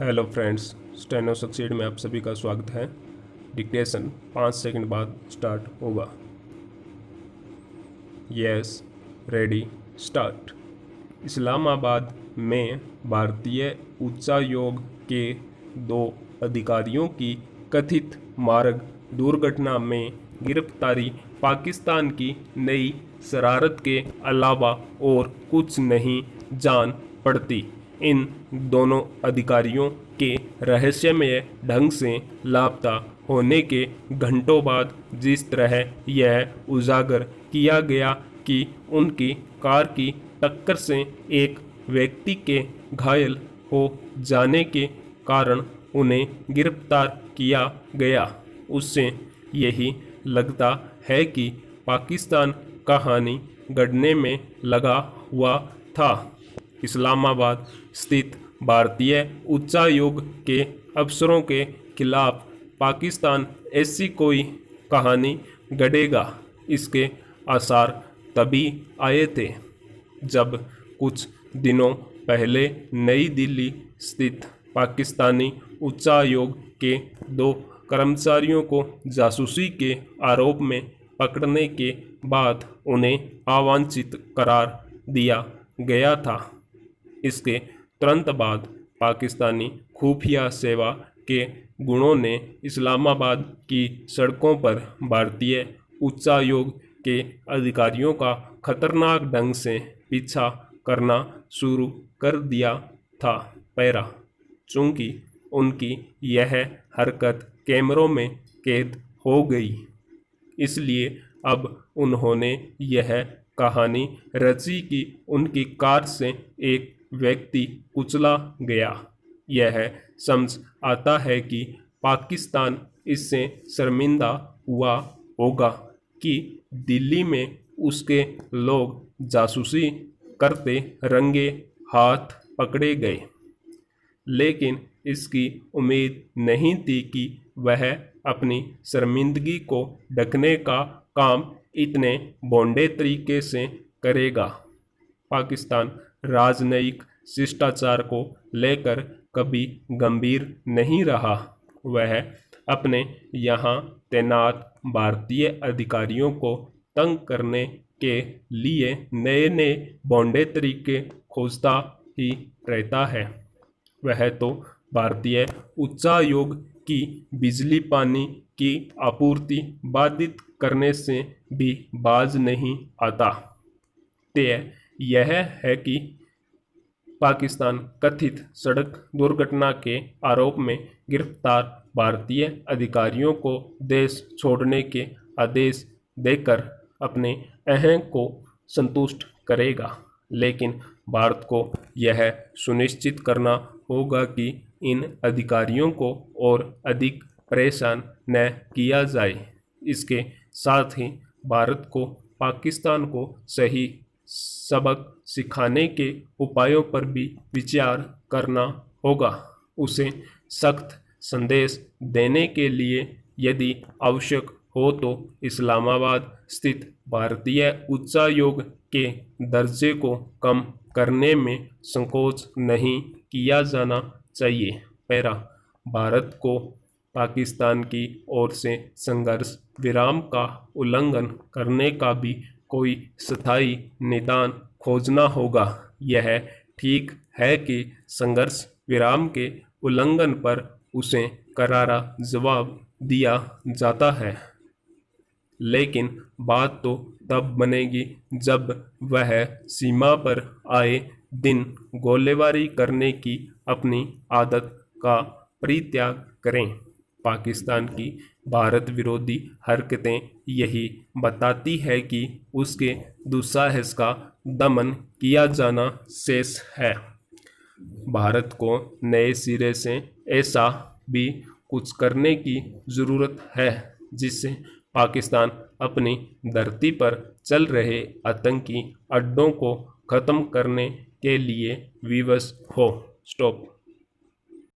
Hello friends, steno succeed में आप सभी का स्वागत है। डिक्टेशन 5 सेकंड बाद स्टार्ट होगा। Yes, ready, start. इस्लामाबाद में भारतीय उच्चायोग के 2 अधिकारियों की कथित मार्ग दुर्घटना में गिरफ्तारी पाकिस्तान की नई शरारत के अलावा और कुछ नहीं जान पड़ती। इन दोनों अधिकारियों के रहस्यमय ढंग से लापता होने के घंटों बाद जिस तरह यह उजागर किया गया कि उनकी कार की टक्कर से एक व्यक्ति के घायल हो जाने के कारण उन्हें गिरफ्तार किया गया, उससे यही लगता है कि पाकिस्तान कहानी गढ़ने में लगा हुआ था। इस्लामाबाद स्थित भारतीय उच्चायोग के अफसरों के खिलाफ पाकिस्तान ऐसी कोई कहानी गढ़ेगा, इसके आसार तभी आए थे जब कुछ दिनों पहले नई दिल्ली स्थित पाकिस्तानी उच्चायोग के 2 कर्मचारियों को जासूसी के आरोप में पकड़ने के बाद उन्हें अवांछित करार दिया गया था। इसके तुरंत बाद पाकिस्तानी खुफिया सेवा के गुणों ने इस्लामाबाद की सड़कों पर भारतीय उच्चायोग के अधिकारियों का खतरनाक ढंग से पीछा करना शुरू कर दिया था। पैरा, चूंकि उनकी यह हरकत कैमरों में कैद हो गई, इसलिए अब उन्होंने यह कहानी रची कि उनकी कार से एक व्यक्ति कुचला गया। यह समझ आता है कि पाकिस्तान इससे शर्मिंदा हुआ होगा कि दिल्ली में उसके लोग जासूसी करते रंगे हाथ पकड़े गए, लेकिन इसकी उम्मीद नहीं थी कि वह अपनी शर्मिंदगी को ढकने का काम इतने भोंडे तरीके से करेगा। पाकिस्तान राजनयिक शिष्टाचार को लेकर कभी गंभीर नहीं रहा। वह अपने यहाँ तैनात भारतीय अधिकारियों को तंग करने के लिए नए नए भोंडे तरीके खोजता ही रहता है। वह तो भारतीय उच्चायोग की बिजली पानी की आपूर्ति बाधित करने से भी बाज नहीं आता। तय यह है कि पाकिस्तान कथित सड़क दुर्घटना के आरोप में गिरफ्तार भारतीय अधिकारियों को देश छोड़ने के आदेश देकर अपने अहं को संतुष्ट करेगा, लेकिन भारत को यह सुनिश्चित करना होगा कि इन अधिकारियों को और अधिक परेशान न किया जाए। इसके साथ ही भारत को पाकिस्तान को सही सबक सिखाने के उपायों पर भी विचार करना होगा। उसे सख्त संदेश देने के लिए यदि आवश्यक हो तो इस्लामाबाद स्थित भारतीय उच्चायोग के दर्जे को कम करने में संकोच नहीं किया जाना चाहिए। पैरा, भारत को पाकिस्तान की ओर से संघर्ष विराम का उल्लंघन करने का भी कोई स्थायी निदान खोजना होगा। यह ठीक है कि संघर्ष विराम के उल्लंघन पर उसे करारा जवाब दिया जाता है, लेकिन बात तो तब बनेगी जब वह सीमा पर आए दिन गोलीबारी करने की अपनी आदत का परित्याग करें। पाकिस्तान की भारत विरोधी हरकतें यही बताती है कि उसके दुस्साहस का दमन किया जाना शेष है। भारत को नए सिरे से ऐसा भी कुछ करने की ज़रूरत है जिससे पाकिस्तान अपनी धरती पर चल रहे आतंकी अड्डों को ख़त्म करने के लिए विवश हो। स्टॉप।